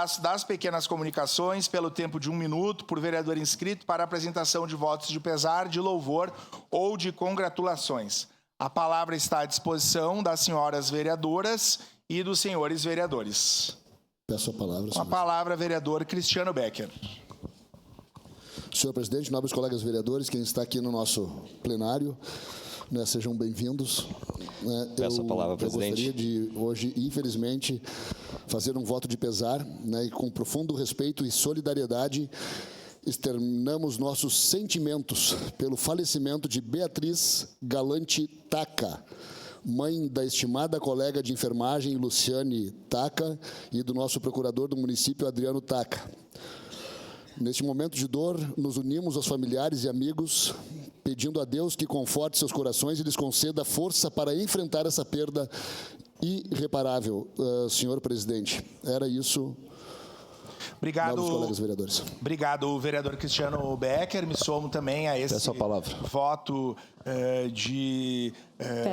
espaço das pequenas comunicações pelo tempo de 1 minuto por vereador inscrito para apresentação de votos de pesar, de louvor ou de congratulações. A palavra está à disposição das senhoras vereadoras e dos senhores vereadores. Peço a palavra. Com a palavra, vereador Cristiano Becker. Senhor presidente, nobres colegas vereadores, quem está aqui no nosso plenário, sejam bem-vindos. Peço a palavra, presidente. Eu gostaria de, hoje, infelizmente, fazer um voto de pesar, e com profundo respeito e solidariedade, externamos nossos sentimentos pelo falecimento de Beatriz Galante Taca, mãe da estimada colega de enfermagem Luciane Taca e do nosso procurador do município, Adriano Taca. Neste momento de dor, nos unimos aos familiares e amigos, pedindo a Deus que conforte seus corações e lhes conceda força para enfrentar essa perda irreparável, senhor presidente. Era isso. Obrigado, novos colegas vereadores. Obrigado, vereador Cristiano Becker. Me somo também a esse voto de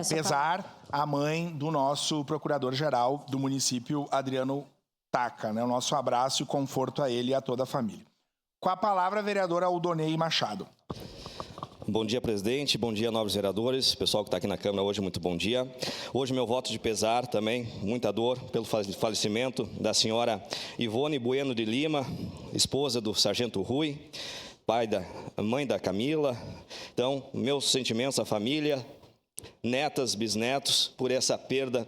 pesar à mãe do nosso procurador-geral do município, Adriano Taca. O nosso abraço e conforto a ele e a toda a família. Com a palavra, a vereadora Aldonei Machado. Bom dia, presidente. Bom dia, nobres vereadores. Pessoal que está aqui na Câmara hoje, muito bom dia. Hoje, meu voto de pesar também, muita dor pelo falecimento da senhora Ivone Bueno de Lima, esposa do sargento Rui, mãe da Camila. Então, meus sentimentos à família, netas, bisnetos, por essa perda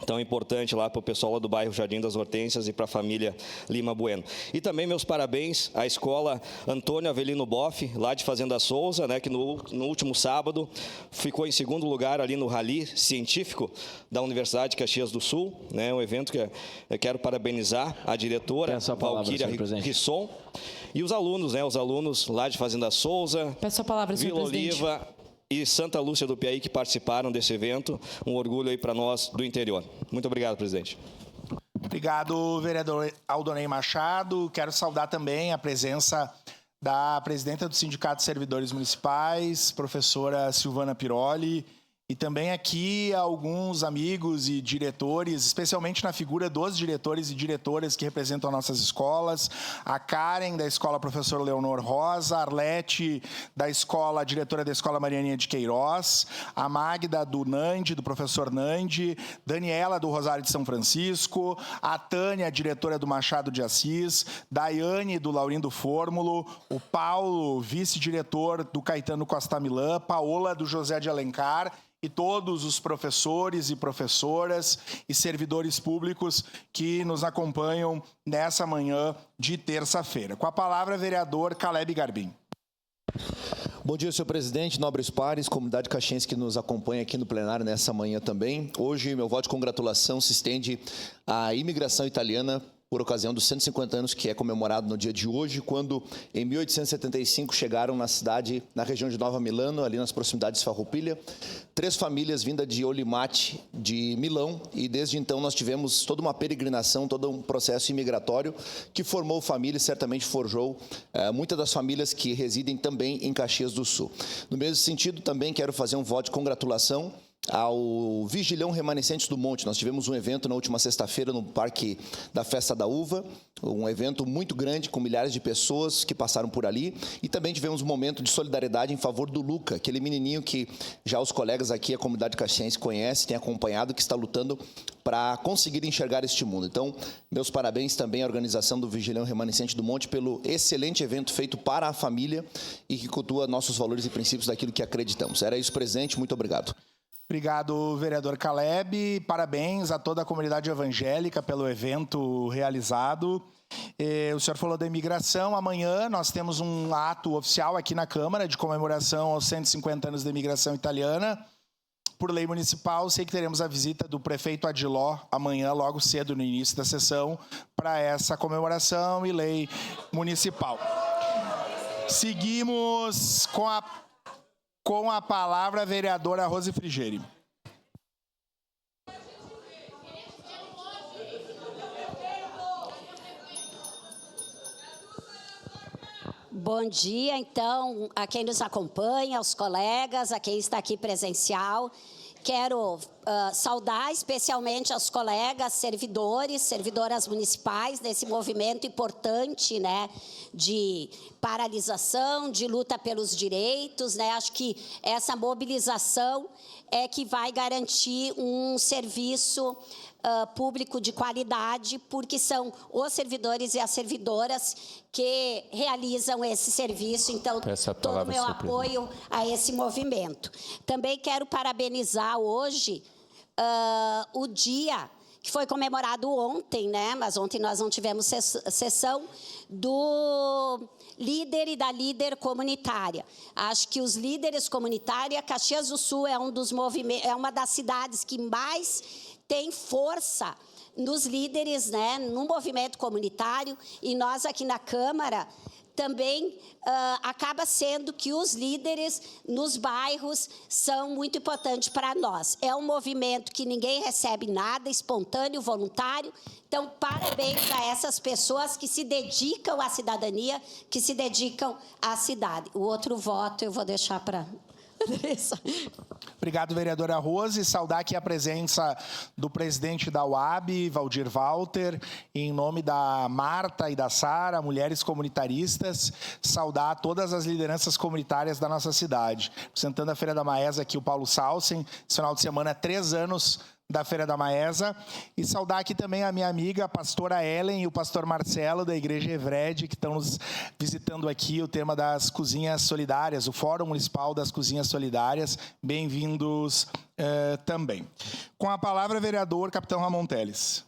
tão importante lá para o pessoal lá do bairro Jardim das Hortênsias e para a família Lima Bueno. E também meus parabéns à escola Antônio Avelino Boff, lá de Fazenda Souza, que no último sábado ficou em segundo lugar ali no Rally Científico da Universidade de Caxias do Sul, um evento que eu quero parabenizar a diretora, Valquíria Risson, e os alunos lá de Fazenda Souza, Vila Oliva e Santa Lúcia do Piauí, que participaram desse evento. Um orgulho aí para nós do interior. Muito obrigado, presidente. Obrigado, vereador Aldonei Machado. Quero saudar também a presença da presidenta do Sindicato de Servidores Municipais, professora Silvana Piroli, e também aqui alguns amigos e diretores, especialmente na figura dos diretores e diretoras que representam nossas escolas, a Karen, da Escola Professor Leonor Rosa, a Arlete, diretora da Escola Marianinha de Queiroz, a Magda, do Nandi, do professor Nandi, Daniela, do Rosário de São Francisco, a Tânia, diretora do Machado de Assis, Daiane, do Laurindo Fórmulo, o Paulo, vice-diretor do Caetano Costa Milã, Paola, do José de Alencar, e todos os professores e professoras e servidores públicos que nos acompanham nessa manhã de terça-feira. Com a palavra, vereador Caleb Garbim. Bom dia, senhor presidente, nobres pares, comunidade caxiense que nos acompanha aqui no plenário nessa manhã também. Hoje, meu voto de congratulação se estende à imigração italiana por ocasião dos 150 anos que é comemorado no dia de hoje, quando em 1875 chegaram na região de Nova Milano, ali nas proximidades de Farroupilha, 3 famílias vindas de Olimate, de Milão, e desde então nós tivemos toda uma peregrinação, todo um processo imigratório que formou família e certamente forjou muitas das famílias que residem também em Caxias do Sul. No mesmo sentido, também quero fazer um voto de congratulação ao Vigilhão Remanescentes do Monte. Nós tivemos um evento na última sexta-feira no Parque da Festa da Uva, um evento muito grande com milhares de pessoas que passaram por ali, e também tivemos um momento de solidariedade em favor do Luca, aquele menininho que já os colegas aqui, a comunidade caxiense conhece, tem acompanhado, que está lutando para conseguir enxergar este mundo. Então, meus parabéns também à organização do Vigilhão Remanescente do Monte pelo excelente evento feito para a família e que cultua nossos valores e princípios daquilo que acreditamos. Era isso, presidente. Muito obrigado. Obrigado, vereador Caleb. Parabéns a toda a comunidade evangélica pelo evento realizado. O senhor falou da imigração. Amanhã nós temos um ato oficial aqui na Câmara de comemoração aos 150 anos da imigração italiana. Por lei municipal, sei que teremos a visita do prefeito Adiló amanhã, logo cedo, no início da sessão, para essa comemoração e lei municipal. Seguimos com a palavra a vereadora Rose Frigeri. Bom dia, então, a quem nos acompanha, aos colegas, a quem está aqui presencial. Quero saudar especialmente as colegas servidoras municipais nesse movimento importante, né, de paralisação, de luta pelos direitos, né? Acho que essa mobilização é que vai garantir um serviço público de qualidade, porque são os servidores e as servidoras que realizam esse serviço. Então, todo o meu apoio a esse movimento. Também quero parabenizar hoje o dia que foi comemorado ontem, né? Mas ontem nós não tivemos sessão do líder e da líder comunitária. Acho que os líderes comunitários, Caxias do Sul é uma das cidades que mais tem força nos líderes, né, no movimento comunitário, e nós aqui na Câmara também acaba sendo que os líderes nos bairros são muito importantes para nós. É um movimento que ninguém recebe nada, espontâneo, voluntário. Então, parabéns a essas pessoas que se dedicam à cidadania, que se dedicam à cidade. O outro voto eu vou deixar para Andressa. Obrigado, vereadora Rose. Saudar aqui a presença do presidente da UAB, Valdir Walter, em nome da Marta e da Sara, mulheres comunitaristas, saudar todas as lideranças comunitárias da nossa cidade. Representando a Feira da Maesa aqui o Paulo Salsen, esse final de semana, 3 anos da Feira da Maesa, e saudar aqui também a minha amiga, a pastora Ellen e o pastor Marcelo, da Igreja Evred, que estão nos visitando aqui, o tema das cozinhas solidárias, o Fórum Municipal das Cozinhas Solidárias. Bem-vindos também. Com a palavra, vereador Capitão Ramon Teles.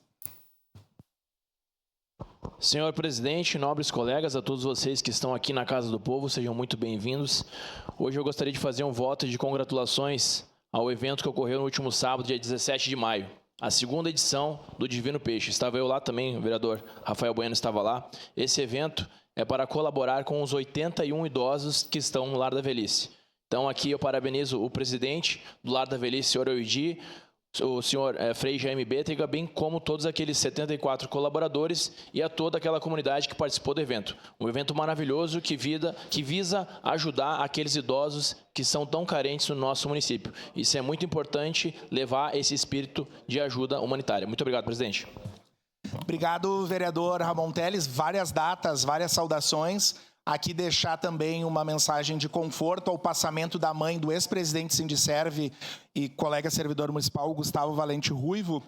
Senhor presidente, nobres colegas, a todos vocês que estão aqui na Casa do Povo, sejam muito bem-vindos. Hoje eu gostaria de fazer um voto de congratulações ao evento que ocorreu no último sábado, dia 17 de maio, a 2ª edição do Divino Peixe. Estava eu lá também, o vereador Rafael Bueno estava lá. Esse evento é para colaborar com os 81 idosos que estão no Lar da Velhice. Então, aqui eu parabenizo o presidente do Lar da Velhice, senhor Oidi, o senhor Frei Jaime Bétega, bem como todos aqueles 74 colaboradores e a toda aquela comunidade que participou do evento. Um evento maravilhoso que visa ajudar aqueles idosos que são tão carentes no nosso município. Isso é muito importante, levar esse espírito de ajuda humanitária. Muito obrigado, presidente. Obrigado, vereador Ramon Teles. Várias datas, várias saudações. Aqui deixar também uma mensagem de conforto ao passamento da mãe do ex-presidente Sindicerve e colega servidor municipal, Gustavo Valente Ruivo.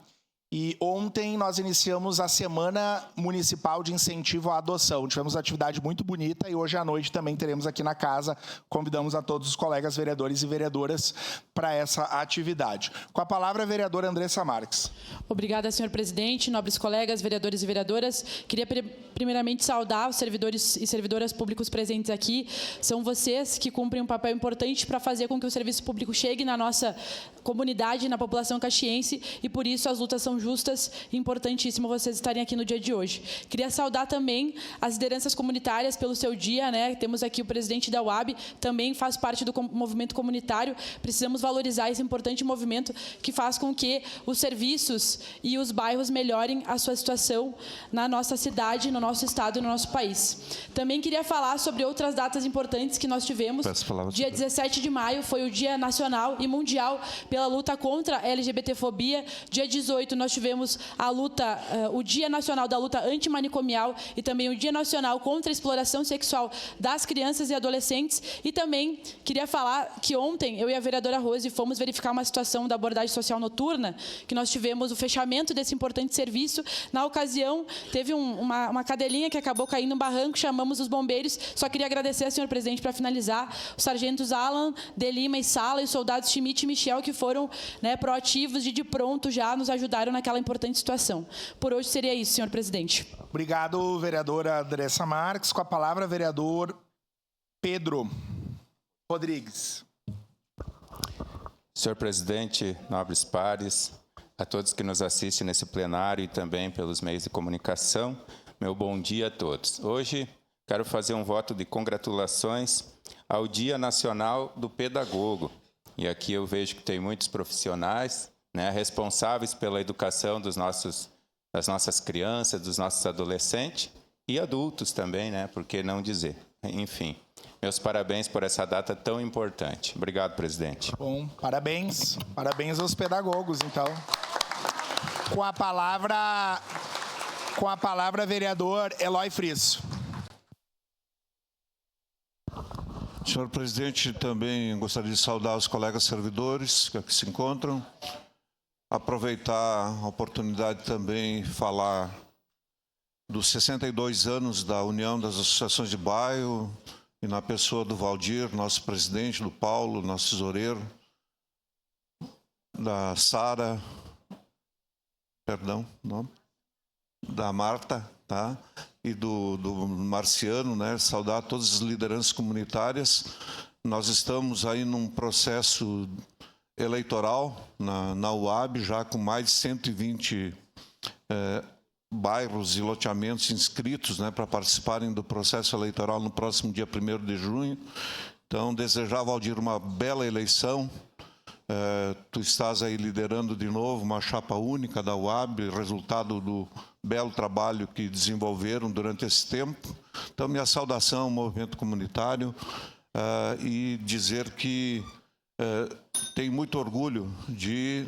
E ontem nós iniciamos a Semana Municipal de Incentivo à Adoção. Tivemos uma atividade muito bonita e hoje à noite também teremos aqui na casa. Convidamos a todos os colegas vereadores e vereadoras para essa atividade. Com a palavra, a vereadora Andressa Marques. Obrigada, senhor presidente, nobres colegas, vereadores e vereadoras. Queria primeiramente saudar os servidores e servidoras públicos presentes aqui. São vocês que cumprem um papel importante para fazer com que o serviço público chegue na nossa comunidade, na população caxiense, e por isso as lutas são justas e importantíssimo vocês estarem aqui no dia de hoje. Queria saudar também as lideranças comunitárias pelo seu dia, né? Temos aqui o presidente da UAB, também faz parte do movimento comunitário. Precisamos valorizar esse importante movimento que faz com que os serviços e os bairros melhorem a sua situação na nossa cidade, no nosso estado e no nosso país. Também queria falar sobre outras datas importantes que nós tivemos. Dia 17 de maio foi o Dia Nacional e Mundial pela luta contra a LGBTfobia. Dia 18 nós tivemos a luta, o Dia Nacional da Luta Antimanicomial e também o Dia Nacional contra a Exploração Sexual das Crianças e Adolescentes. E também queria falar que ontem eu e a vereadora Rose fomos verificar uma situação da abordagem social noturna, que nós tivemos o fechamento desse importante serviço. Na ocasião, teve uma cadelinha que acabou caindo no barranco, chamamos os bombeiros. Só queria agradecer, senhor presidente, para finalizar, os sargentos Alan, De Lima e Sala e os soldados Schmidt e Michel, que foram, né, proativos e de pronto já nos ajudaram naquela importante situação. Por hoje seria isso, senhor presidente. Obrigado, vereadora Andressa Marques. Com a palavra, vereador Pedro Rodrigues. Senhor presidente, nobres pares, a todos que nos assistem nesse plenário e também pelos meios de comunicação, meu bom dia a todos. Hoje quero fazer um voto de congratulações ao Dia Nacional do Pedagogo. E aqui eu vejo que tem muitos profissionais, né, responsáveis pela educação das nossas crianças, dos nossos adolescentes e adultos também, né, por que não dizer? Enfim, Meus parabéns por essa data tão importante. Obrigado, presidente. Bom, parabéns. Parabéns aos pedagogos, então. Com a palavra, vereador Eloy Frisso. Senhor presidente, também gostaria de saudar os colegas servidores que aqui se encontram. Aproveitar a oportunidade também falar dos 62 anos da União das Associações de Bairro, e na pessoa do Valdir, nosso presidente, do Paulo, nosso tesoureiro, da Sara, da Marta, tá? E do Marciano, né? Saudar todas as lideranças comunitárias. Nós estamos aí num processo eleitoral na UAB, já com mais de 120 bairros e loteamentos inscritos, né, para participarem do processo eleitoral no próximo dia 1º de junho. Então, desejar, Valdir, uma bela eleição. Tu estás aí liderando de novo uma chapa única da UAB, resultado do belo trabalho que desenvolveram durante esse tempo. Então, minha saudação ao movimento comunitário e dizer que tenho muito orgulho de,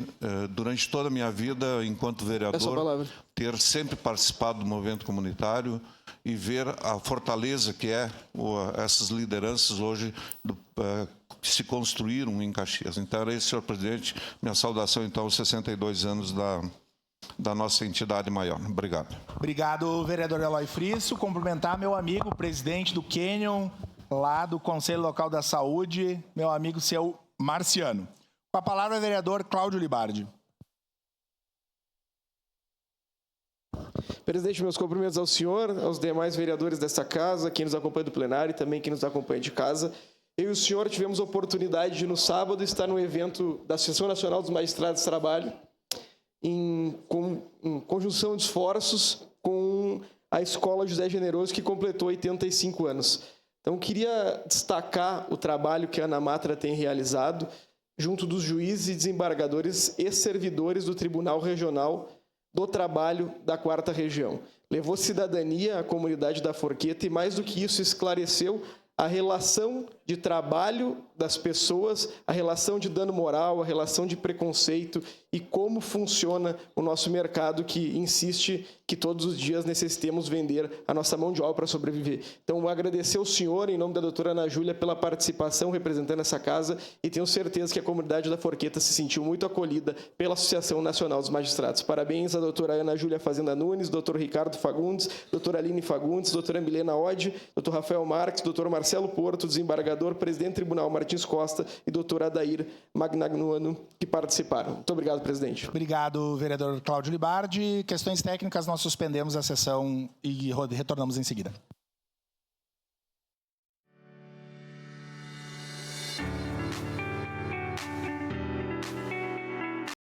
durante toda a minha vida, enquanto vereador, ter sempre participado do movimento comunitário e ver a fortaleza que essas lideranças hoje que se construíram em Caxias. Então, era isso, senhor presidente. Minha saudação, então, aos 62 anos da nossa entidade maior. Obrigado. Obrigado, vereador Eloy Frisso. Cumprimentar meu amigo, presidente do Canyon, lá do Conselho Local da Saúde, meu amigo seu Marciano. Com a palavra, o vereador Cláudio Libardi. Presidente, meus cumprimentos ao senhor, aos demais vereadores dessa casa, quem nos acompanha do plenário e também quem nos acompanha de casa. Eu e o senhor tivemos a oportunidade de, no sábado, estar no evento da Associação Nacional dos Magistrados de Trabalho, em conjunção de esforços com a Escola José Generoso, que completou 85 anos. Então, queria destacar o trabalho que a Ana Matra tem realizado junto dos juízes e desembargadores e servidores do Tribunal Regional do Trabalho da 4ª Região. Levou cidadania à comunidade da Forqueta e, mais do que isso, esclareceu a relação de trabalho das pessoas, a relação de dano moral, a relação de preconceito e como funciona o nosso mercado que insiste que todos os dias necessitemos vender a nossa mão de obra para sobreviver. Então, agradecer ao senhor, em nome da doutora Ana Júlia, pela participação representando essa casa e tenho certeza que a comunidade da Forqueta se sentiu muito acolhida pela Associação Nacional dos Magistrados. Parabéns à doutora Ana Júlia Fazenda Nunes, doutor Ricardo Fagundes, doutora Aline Fagundes, doutora Milena Oddi, doutor Rafael Marques, doutor Marcelo Porto, desembargador, presidente do Tribunal Martins Costa e doutor Adair Magnanuano, que participaram. Muito obrigado, presidente. Obrigado, vereador Cláudio Libardi. Questões técnicas, nós suspendemos a sessão e retornamos em seguida.